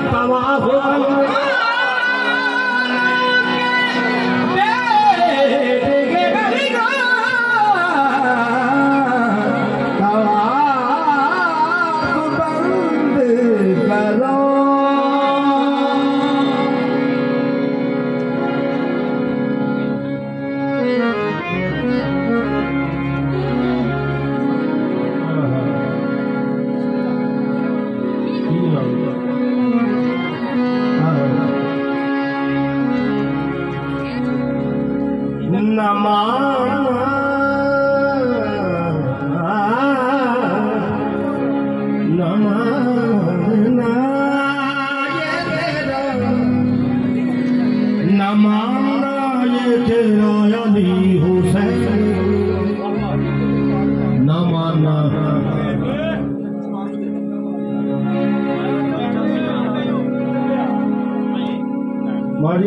तबाह हो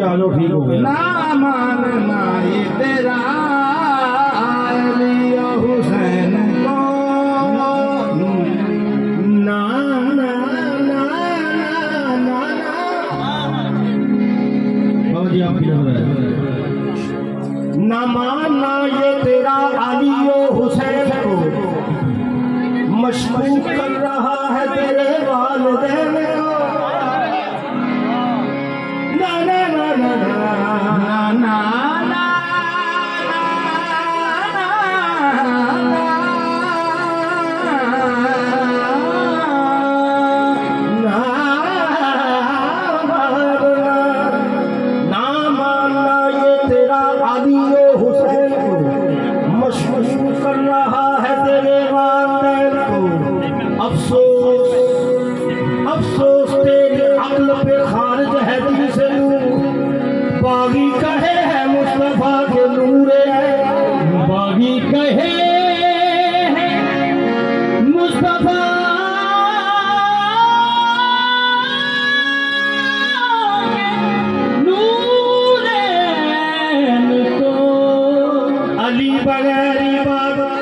आलो ठीक हो गया। ना मानना ये तेरा अली हुसैन को ना ना ना ना बाबा जी आप ना मानना ये तेरा अली हुसैन को मशकूक कर रहा है तेरे वालिदैन को। अफसोस तेरे अक्ल पे खारिज है दिल से बागी कहे है मुस्तफा के नूरे बागी कहे है मुस्तफा नूरे तो अली बगैर इबादत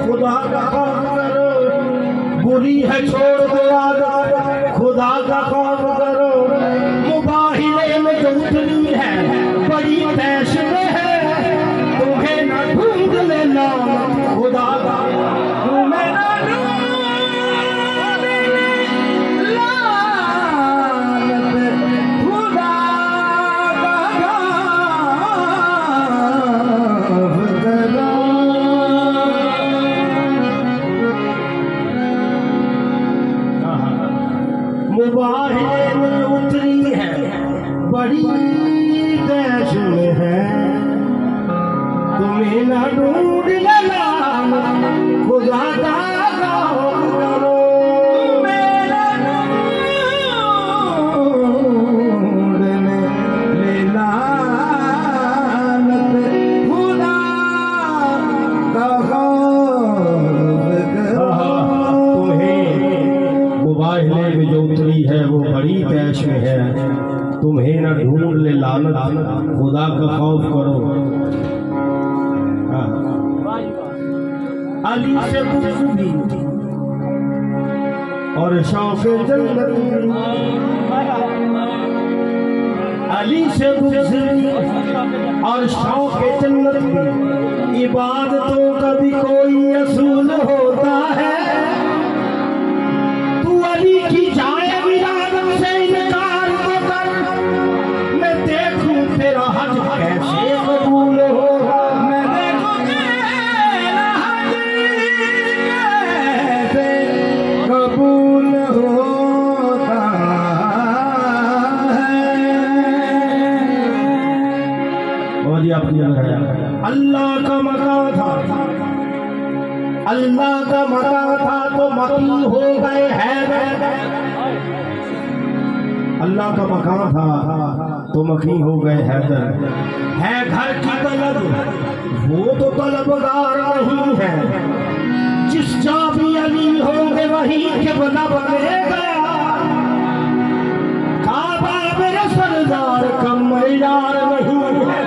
खुदा का खौफ करो। बुरी है छोड़ दो आदत खुदा का खौफ करो। मुबाहिले में जो उतरी है बड़ी तैश में है तुम्हें न ढूंढ लेना खुदा का तुम्हें न मुबाहिले में उतरी है बड़ी देश में है तुम्हें न ढूंढ लेना खुदा का खौफ करो। मेरा ढूंढ लेना खुदा का खौफ करो। मुबाहिले में जो उतरी है वो बड़ी तैश में है तुम्हें न ढूंढ ले लानत खुदा का खौफ करो। अली से बुज़्दी और शौक़ जन्नत अली से बुज़्दी और शौक़ जन्नत इबादतों का भी कोई असूल होता है। अली की जाए विरादत से इनकार को कर मैं देखूं तेरा हज कैसे कबूल होगा। मैं देखूं तेरा हज कैसे कबूल होता है। और ये अपनी अल्लाह का मकान था अल्लाह का मकान था तो मकी हो गए हैं। अल्लाह का मकान था तुम ही हो गए हैदर। है घर की तलब वो तो तलबगार नहीं है, जिस जा भी अली होंगे वही किबला बनेगा। काबा मेरे सरदार का मयार नहीं है,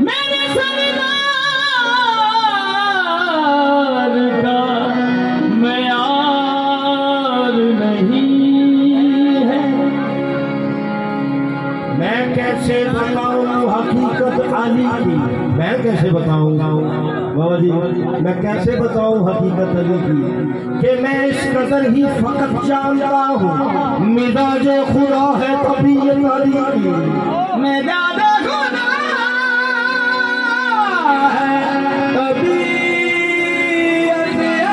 मेरे सरदार का मयार नहीं है। मैं कैसे बताऊं हकीकत अली की, मैं कैसे बताऊं बाबा जी, मैं कैसे बताऊं हकीकत अली की कि मैं इस कदर ही फकत जानता हूँ मिजाज खुदा है तबीयत अली की। मिजाज खुदा है तबीयत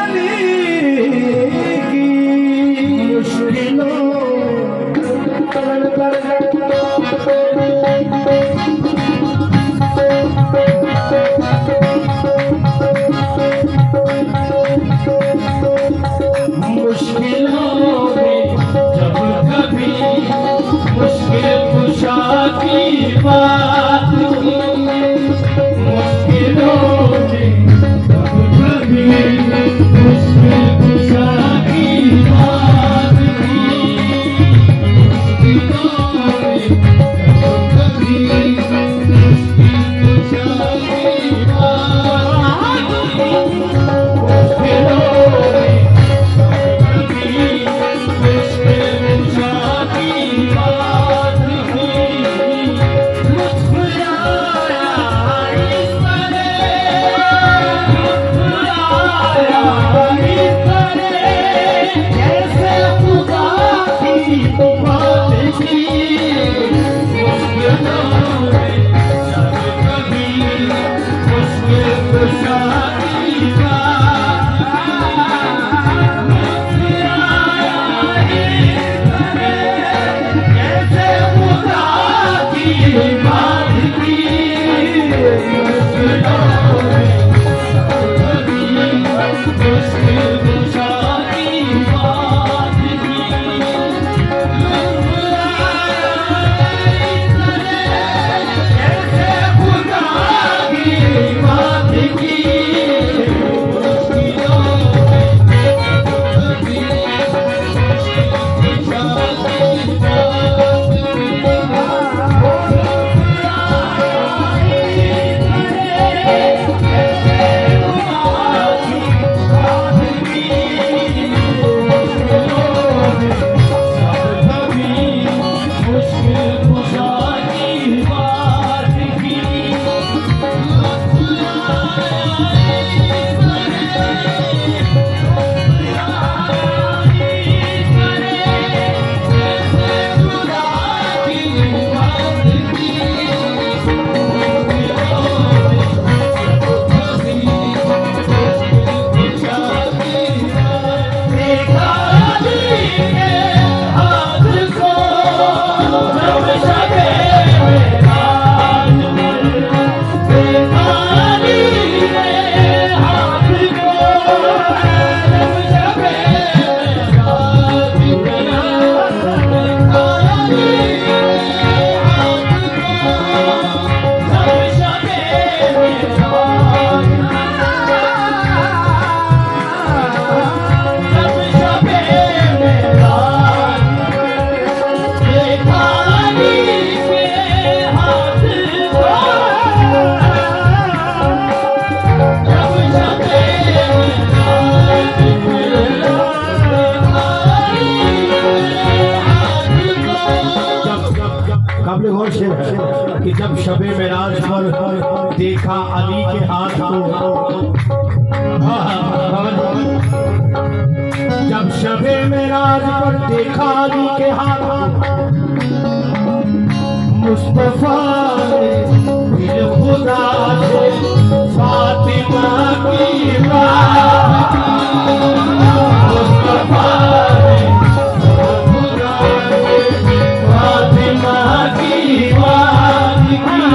अली की। मुश्किलों मुश्किल कुशा की बात, मुश्किलों में कभी मुश्किल कुशा की बात, मुश्किलों में कभी मुश्किल कुशा की बात, मुश्किलों में कभी मुश्किल कुशा की बात। कि जब शबे मेराज पर देखा अली के हाथ को, जब शबे मेराज पर देखा अली के हाथ को, मुस्तफा ने खुदा से फातिमा की बात, मुस्तफा ने खुदा से फातिमा की बात की।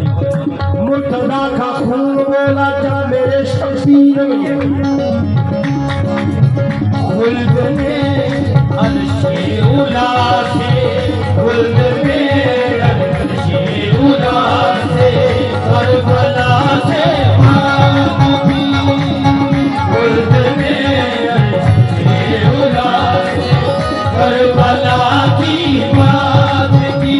मुर्तजा का खून बोला जा मेरे शबीर में खुल्द में अर्शे उला से खुल्द में अर्शे उला से करबला से खुल्द में अर्शे उला से करबला की बात की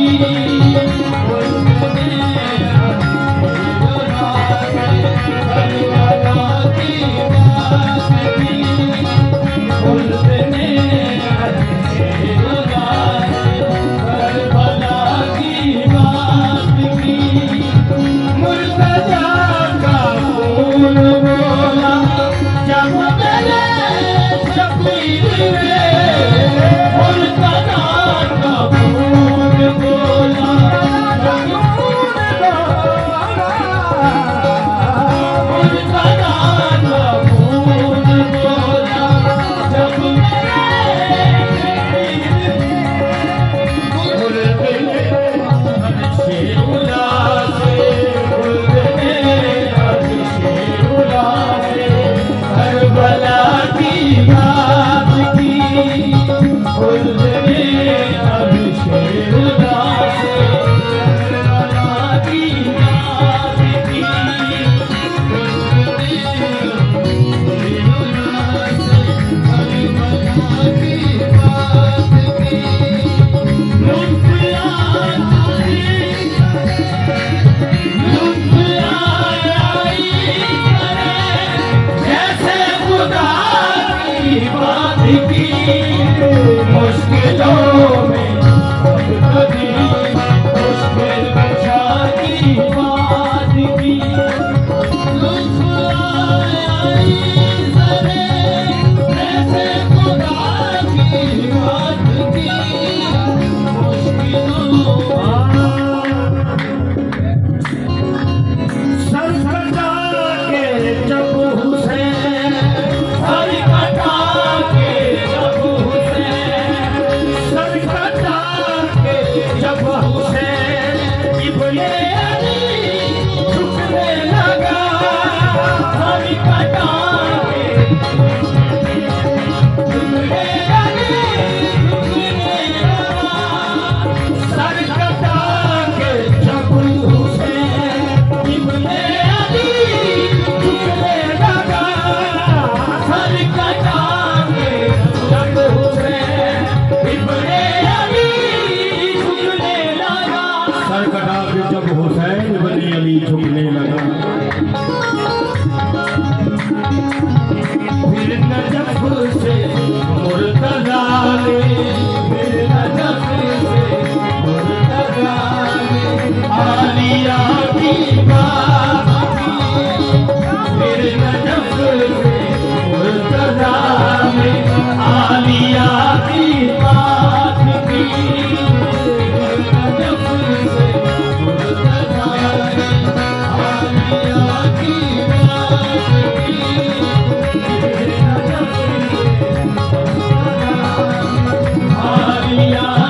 Yeah.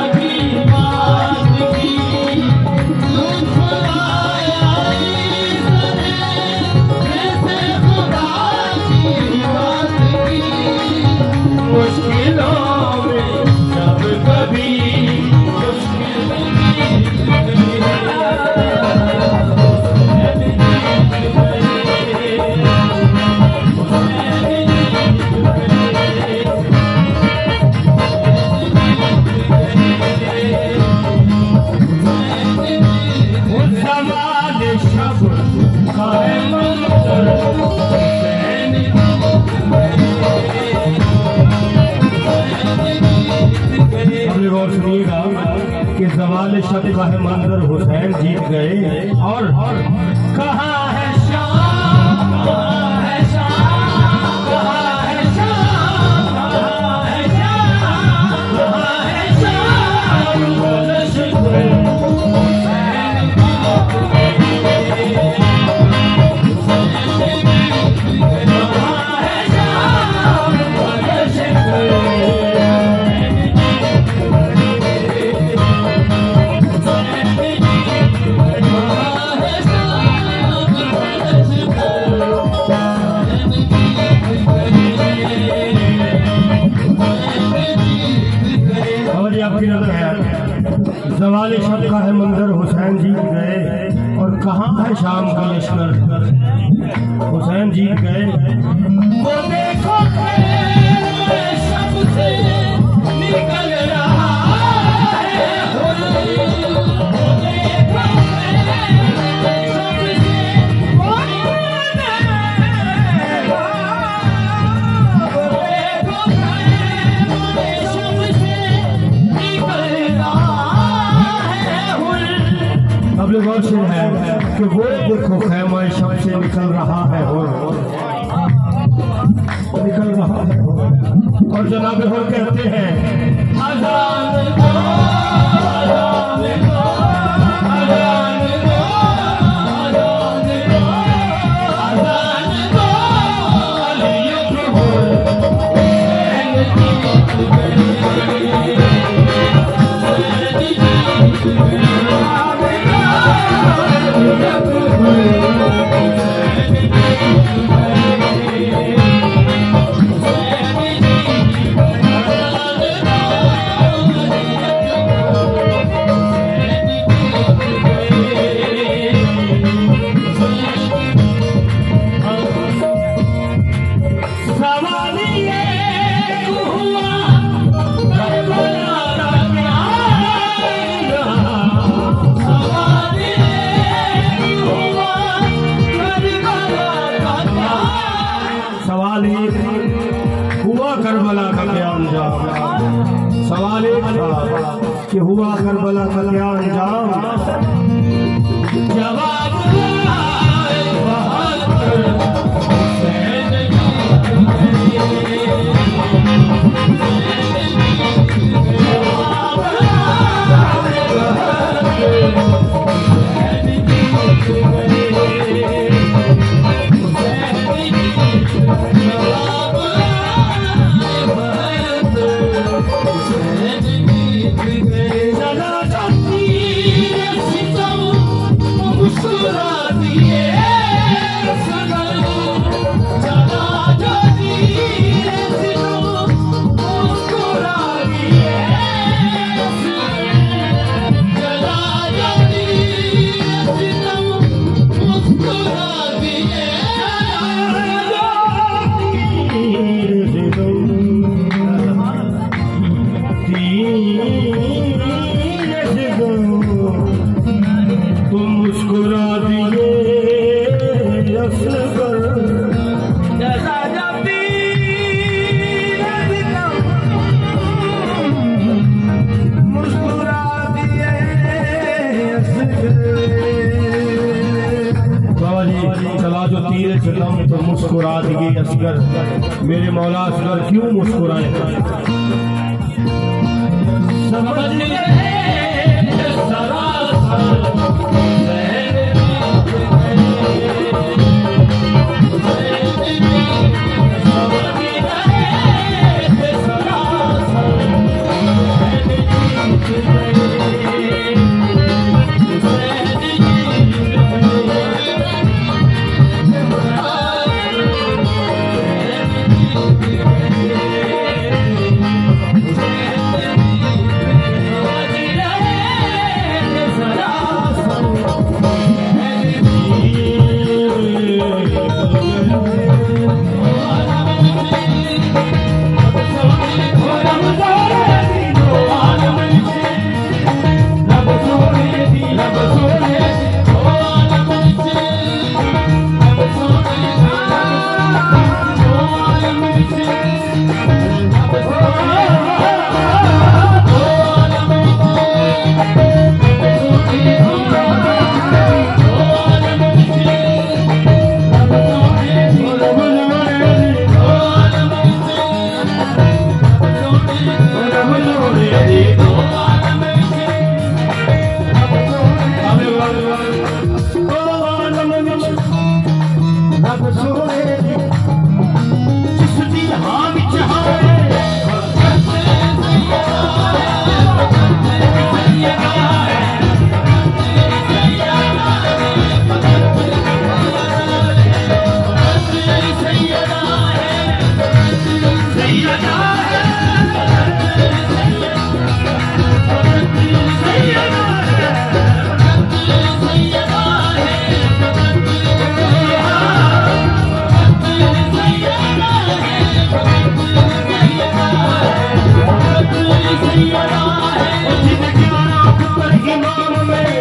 गौर सुनिएगा कि ज़वाल शब का है मंजर हुसैन जीत गए। और कहाँ है शाम, कहाँ है शाम, कहाँ है शाम, कहाँ है शाम, कहाँ है शाम, आपकी नजर है ज़वाल शब का है मंजर हुसैन जीत गए। और कहाँ है शाम का लश्कर, हुसैन जीत गए। वो देखो शब से निकल रहा है, गौर से है कि वो देखो खैमा शब से निकल रहा है और निकल रहा है। और जनाब और कहते हैं अज़ान दो, अज़ान दो, अज़ान दो, अज़ान दो, अज़ान दो, अली की करबला का क्या अंजाम, सवाल एक था कि हुआ करबला का क्या अंजाम, जवाब चला जो तीर चलम तो मुस्कुरा दिए असगर, मेरे मौला असगर क्यों मुस्कुराए। समझ इमाम में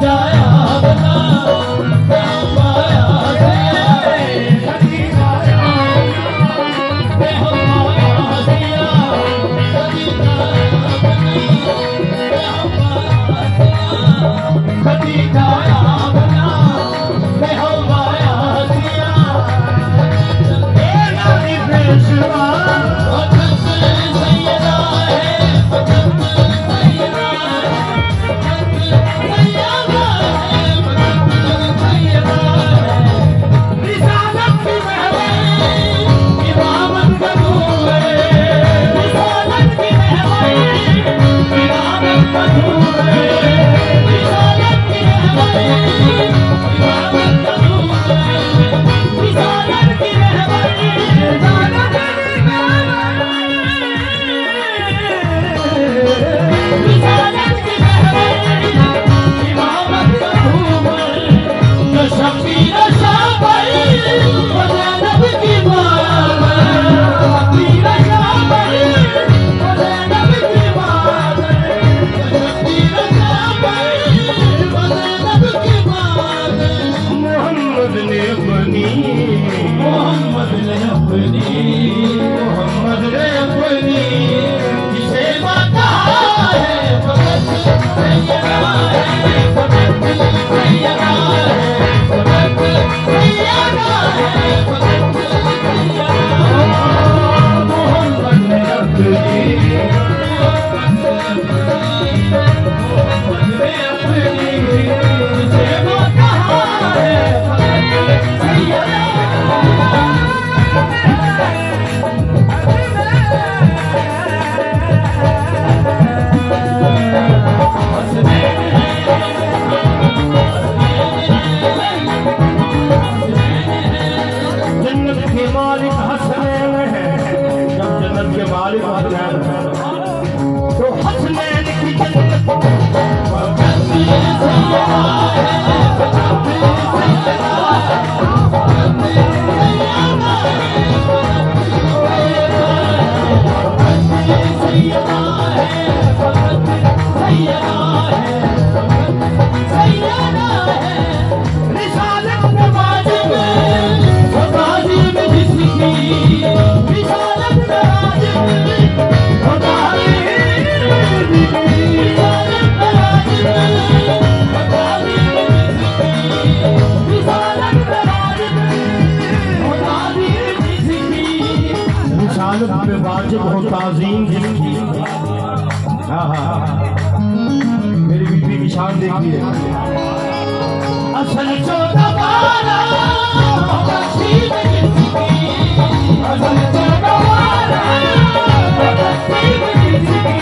जाया बना वाजिब हो ताज़ीम जिसकी। मेरी बीबी की शान देखिए। असल जो दवारा नसीब जिसकी, असल जो दवारा नसीब जिसकी,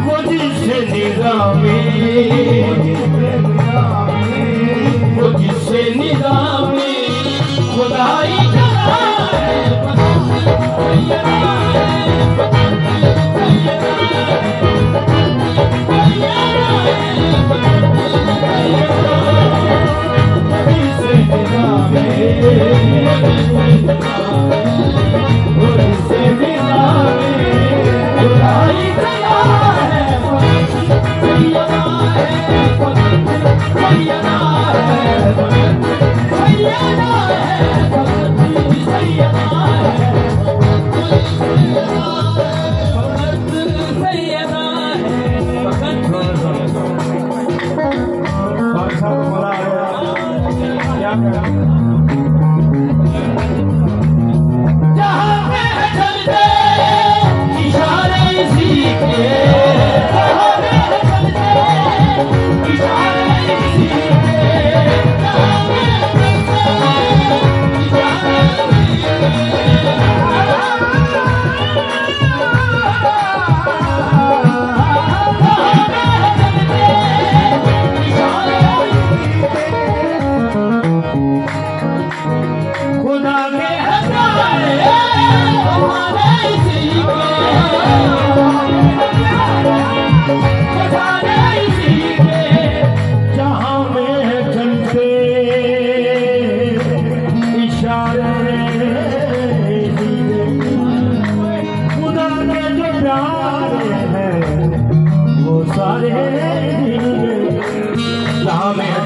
वो जिससे निज़ामी, वो जिससे निज़ामी खुदाई चला है।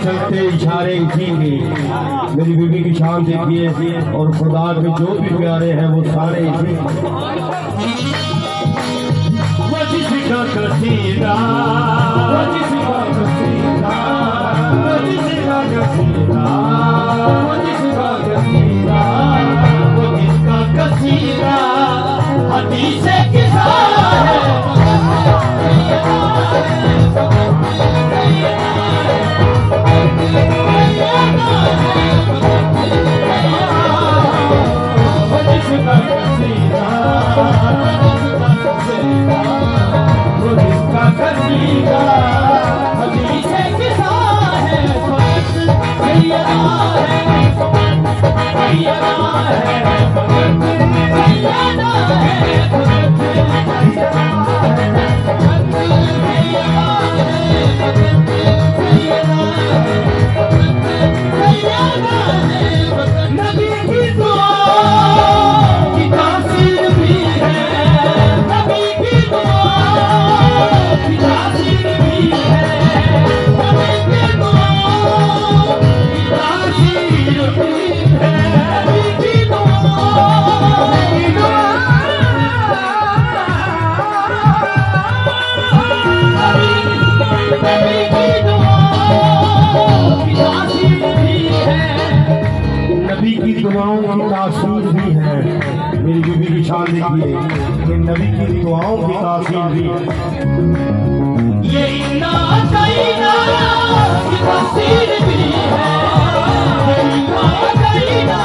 चलते इशारे इसीलिए मेरी बीबी की शान देखिए और खुदा के जो भी प्यारे हैं वो सारे इसी। वो जिसका कसीदा, वो जिसका कसीदा, वो जिसका कसीदा, वो जिसका कसीदा, वो जिसका कसीदा हदीस किसा है। दुआओं की तासीर भी है। मेरी बीबी की शान देखिए कि नबी की दुआओं की तासीर भी है। ये इन्ना कईना की तासीर भी है, ये इन्ना कईना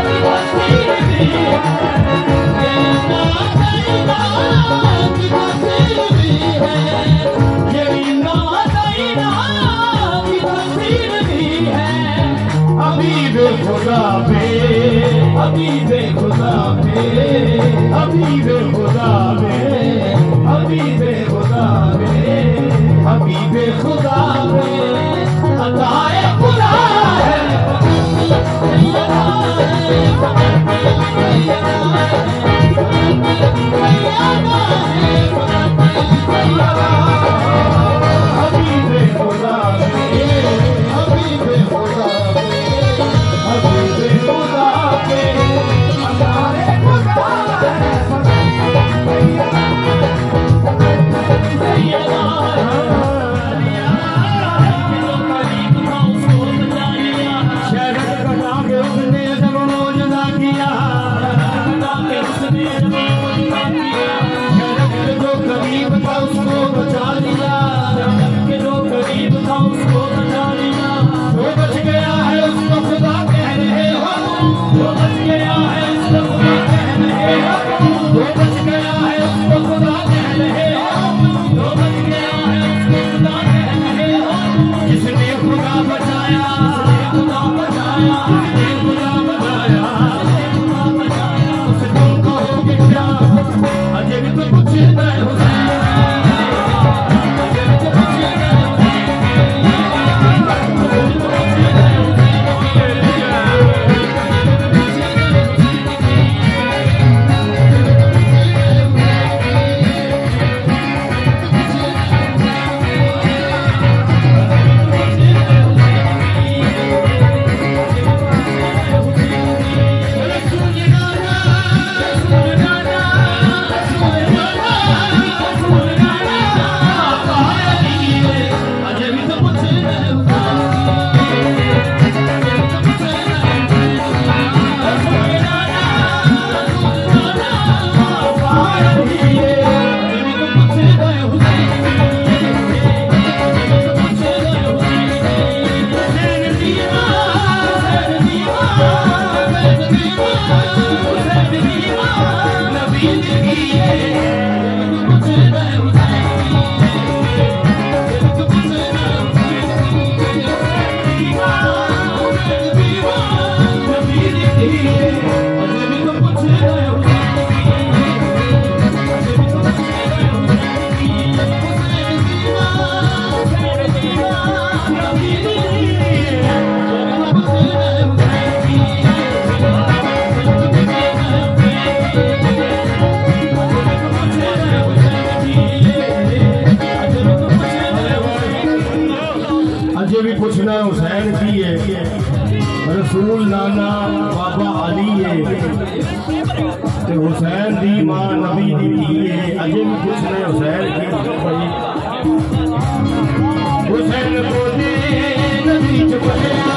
की तासीर भी है, ये इन्ना कईना की तासीर भी है, ये इन्ना कईना की तासीर भी है। हबीब खुदा पे, हबीब खुदा पे हबीबे खुदा मेरे, हबीबे खुदा मेरे, हबीबे खुदा मेरे, अताए खुदा है। हबीबे खुदा मेरे, हबीबे खुदा मेरे, हबीबे खुदा मेरे, अताए खुदा है। पूछना हुसैन की है, रसूल नाना बाबा अली है, ते हुसैन दी मां नबी दी धी है। अजे भी पूछना हुसैन की भाई हुसैन बोले नबी चपलिया,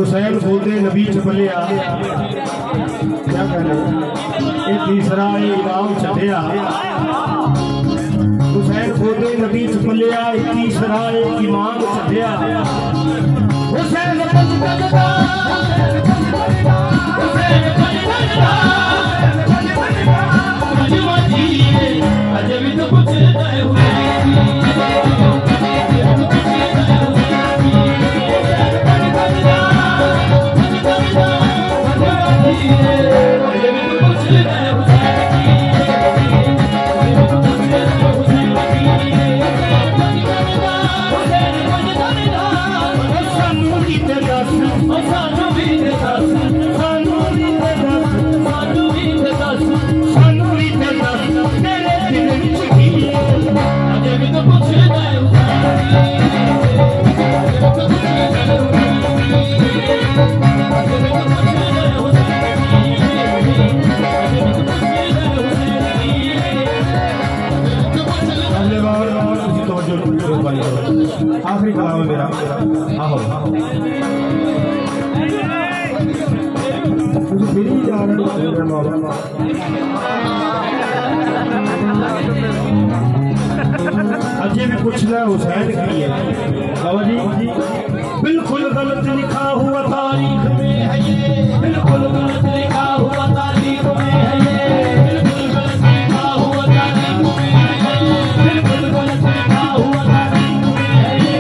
हुसैन बोलते नबी चपलिया, क्या कह रहे ये तीसरा इमाम चढ़िया। हुसैन बोलते नबी चपलिया, तीसरा इमाम चढ़िया। हुसैन अजय भी तो कुछ हुसैन मेहरबानी करो। आखिरी कलाम है मेरा। आहो अजय भी पूछना हुसैन की है बाबा जी। बिल्कुल गलत लिखा हुआ तारीख में है ये, बिल्कुल गलत लिखा हुआ तारीख में है ये, बिल्कुल गलत लिखा हुआ तारीख में है ये, बिल्कुल गलत लिखा हुआ तारीख में है ये,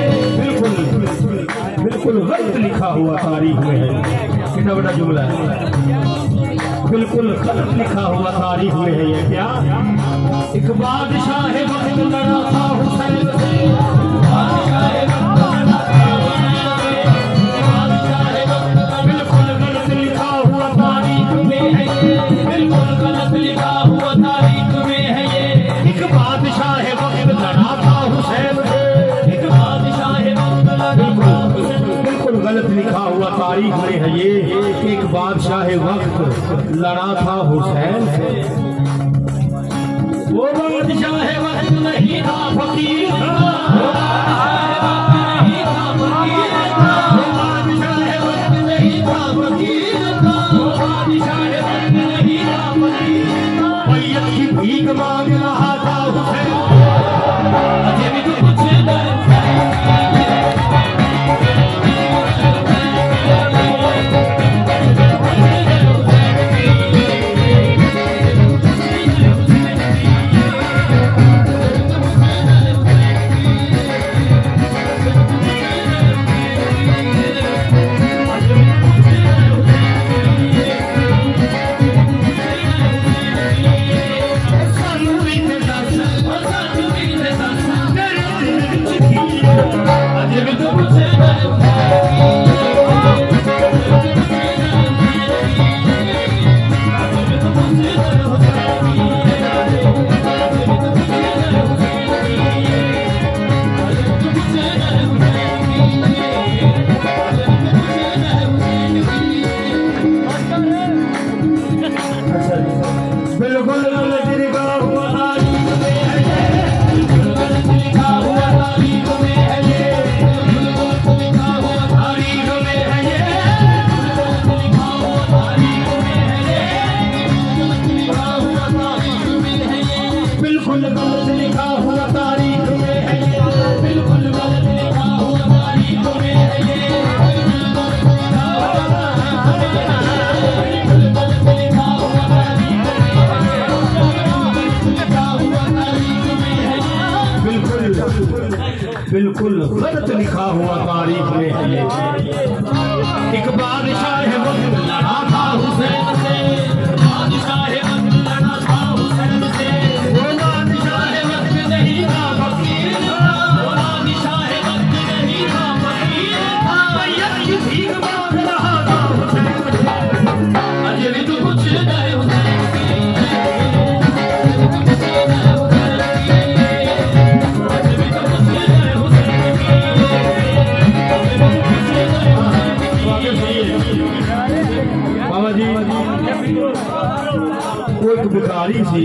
बिल्कुल गलत लिखा हुआ तारीख में है। कितना बड़ा जुमला है, बिल्कुल गलत लिखा हुआ तारीख में है ये। क्या एक बादशाह है वक्त लड़ा था हुसैन से, बादशाह है वक्त लड़ा था बिल्कुल गलत लिखा हुआ तारीख में है ये, बिल्कुल गलत लिखा हुआ तारीख में है ये। एक बादशाह है वक्त लड़ा था हुसैन से, एक बादशाह है वक्त लड़ा था बिल्कुल गलत लिखा हुआ तारीख में है ये। एक बादशाह वक्त लड़ा था हुसैन से, वो बादशाह वक्त नहीं था फकीर था, वो बादशाह वक्त नहीं था फकीर था, वो बादशाह वक्त नहीं था फकीर था। मैयत की भीख मांग रहा था हुसैन, अजय भी तो कुछ बिल्कुल गलत लिखा हुआ तारीख में है ये। एक बादशाह वक्त लड़ा था हुसैन से, बादशाह वक्त लड़ा था हुसैन से, वो बादशाह वक्त नहीं था फकीर था, वो बादशाह वक्त नहीं था फकीर था। मैयत की भीख मांग रहा था हुसैन से, अजय भी तो कुछ गए हुसैन एक भिखारी सी,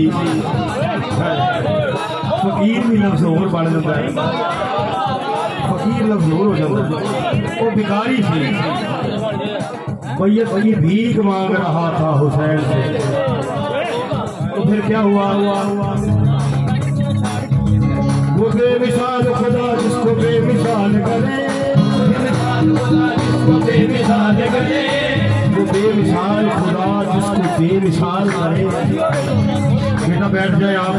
फकीर भी लफ्ज होर बन जाता है, फकीर लफ्ज होर हो जाता है। वो भिखारी सी मैयत की भीख मांग रहा था हुसैन से, तो फिर क्या हुआ? वो बेमिसाल खुदा जिसको बेमिसाल करे, जिसको बेमिसाल करे, वो बेमिसाल खुदा जिसको बेमिसाल करे। बेटा बैठ जाए आप।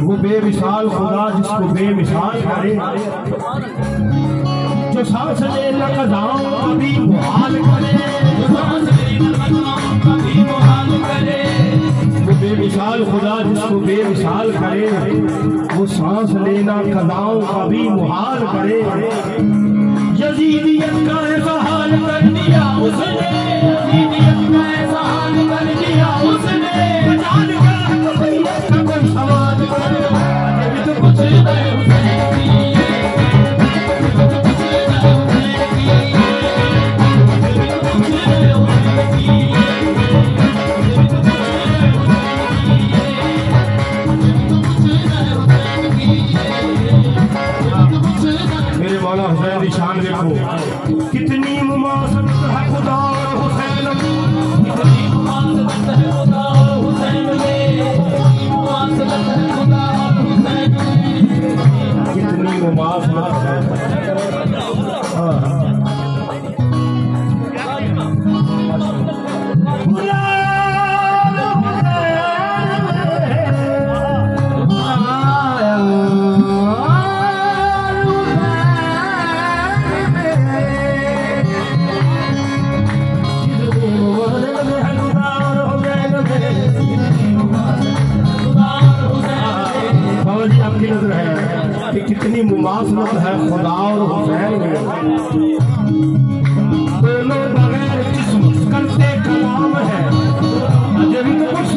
वो बेमिसाल खुदा जिसको बेमिसाल करे, जो सांस लेना कदम कभी मुहाल करे, जो सांस लेना कदम कभी मुहाल करे। वो बेमिसाल खुदा जिसको बेमिसाल करे, वो सांस लेना कदम कभी मुहाल करे। यजीदियत का ऐसा हाल कर दिया उसने, यजीदियत का ऐसा हाल कर दिया उसने, जान का कोई सवाल करे, अभी तो कुछ नहीं देखो कितनी मुमासलत है खुदा और हुसैन में, कितनी मुमासलत है खुदा और हुसैन में, कितनी मुमासलत है खुदा और हुसैन में, कितनी मुमासलत है। आपकी नजर है कि कितनी मुमासलत है खुदा और हुसैन में, दोनों बगैर जिस्म करते कलाम है, अजब तो कुछ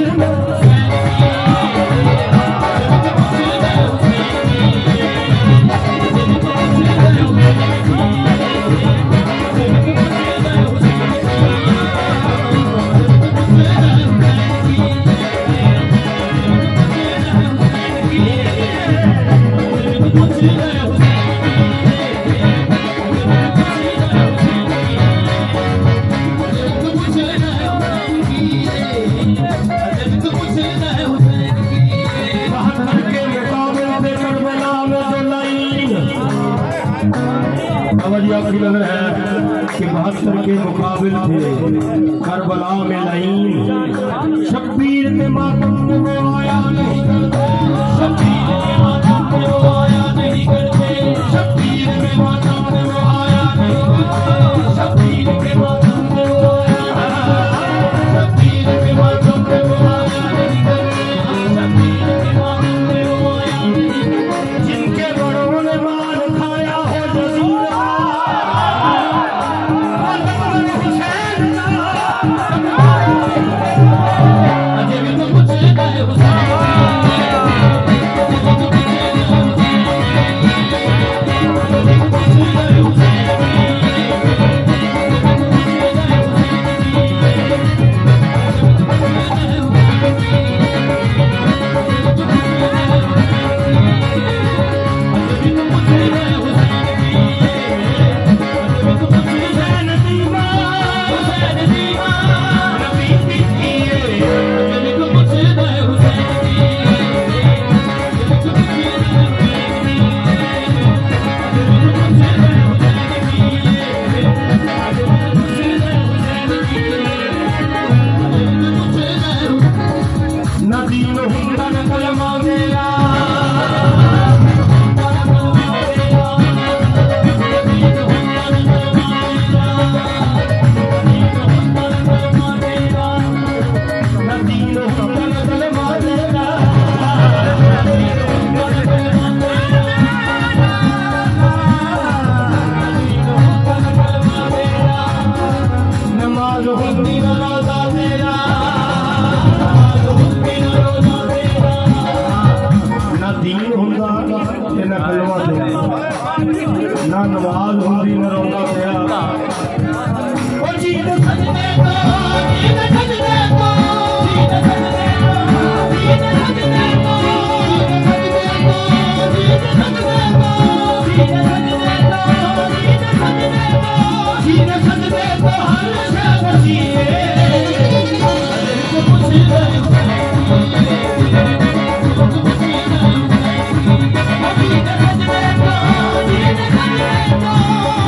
आपकी नजर है कि 72 के मुकाबिल थे करबला में लाइन, शब्बीर के मातम में वो आया नहीं करते, शब्बीर के मातम में वो आया नहीं करते, शब्बीर के मातम में वो आया नहीं करते, शब्बीर के मातम में वो आया, शब्बीर के मातम में वो आया नहीं करते, शब्बीर के मातम में वो आया नहीं करते, जिनके बड़ों ने मार खाया हो जसूर ना नवाज होंगी न रोना गया Oh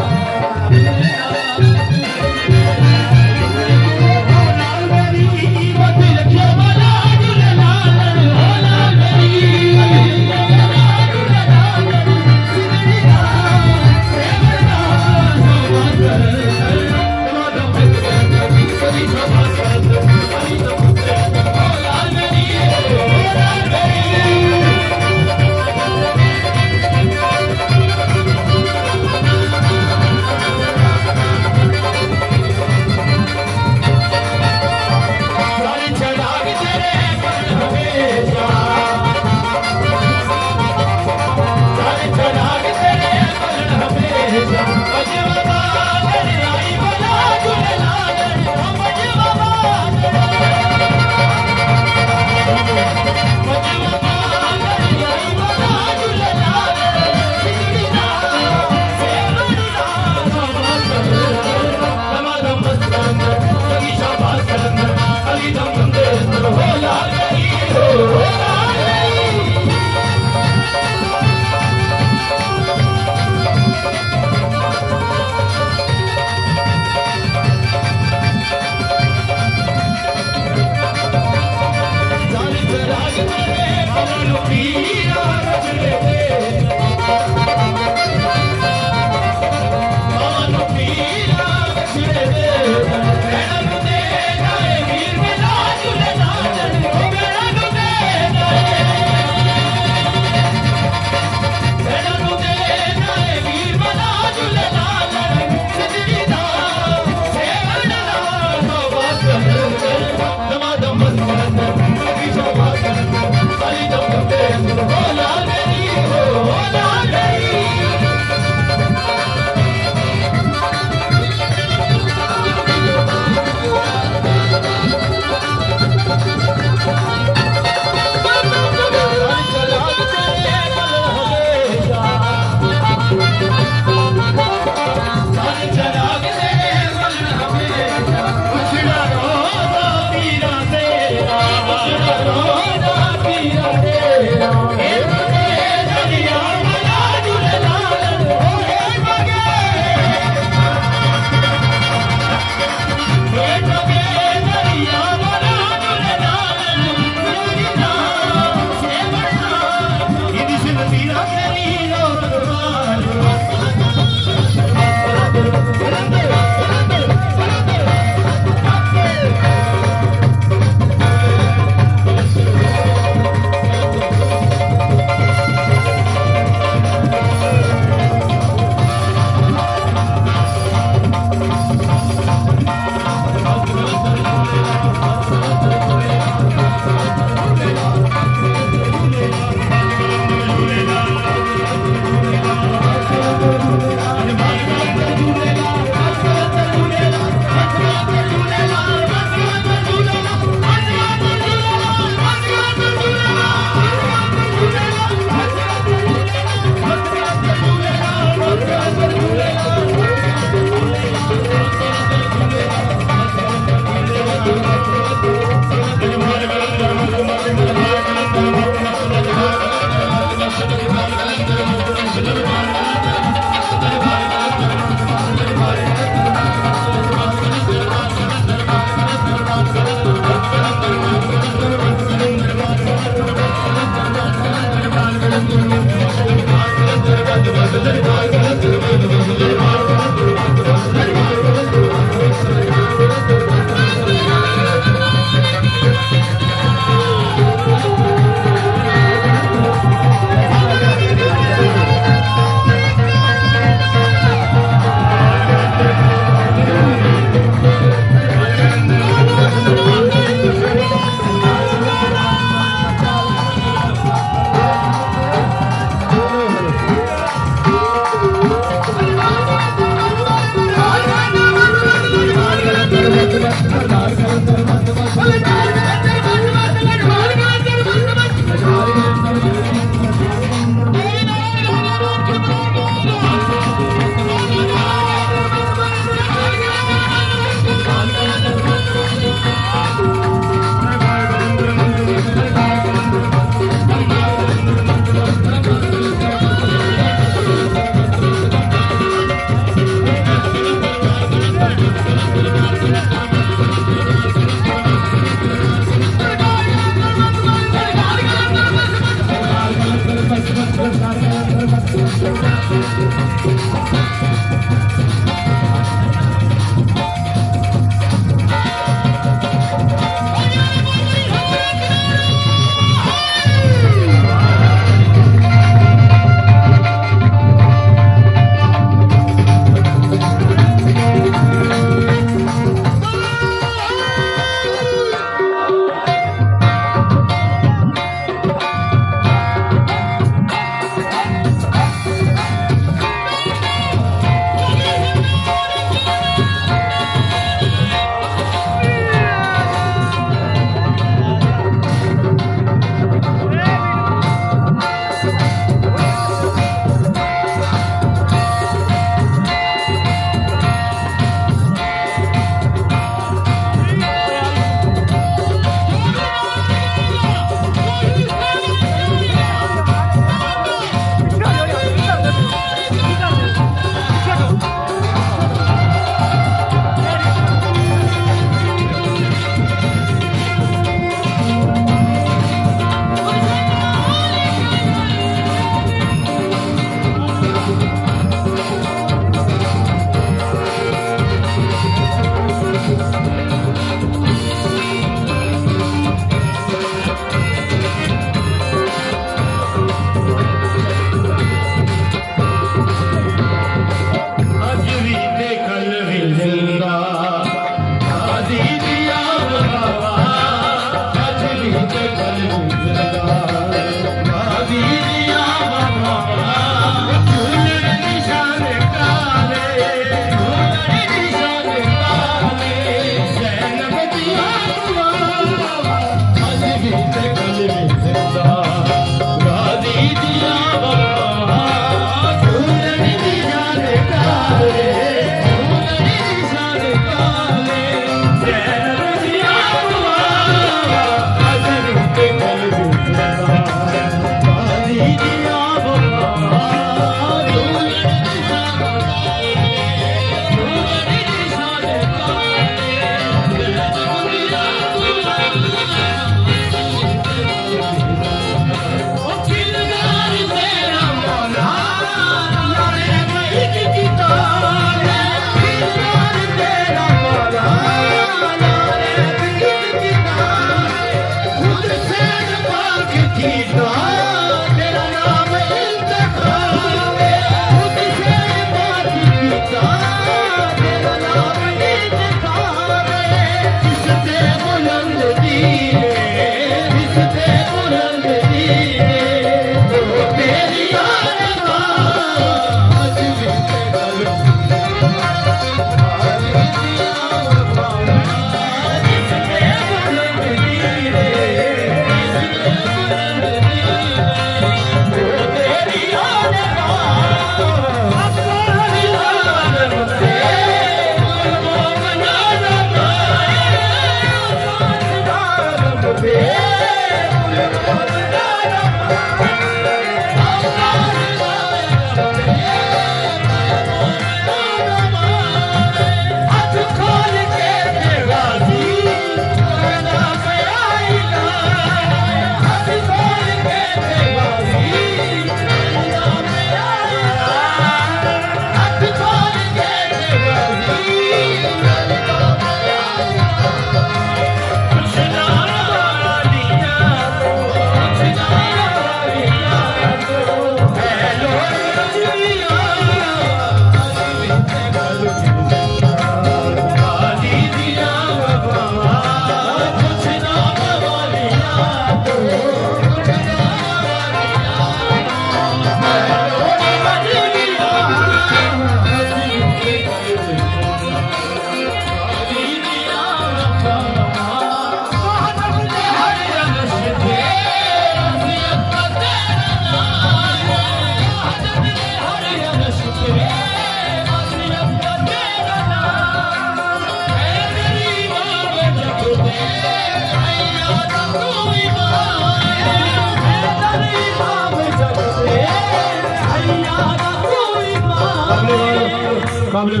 काबिल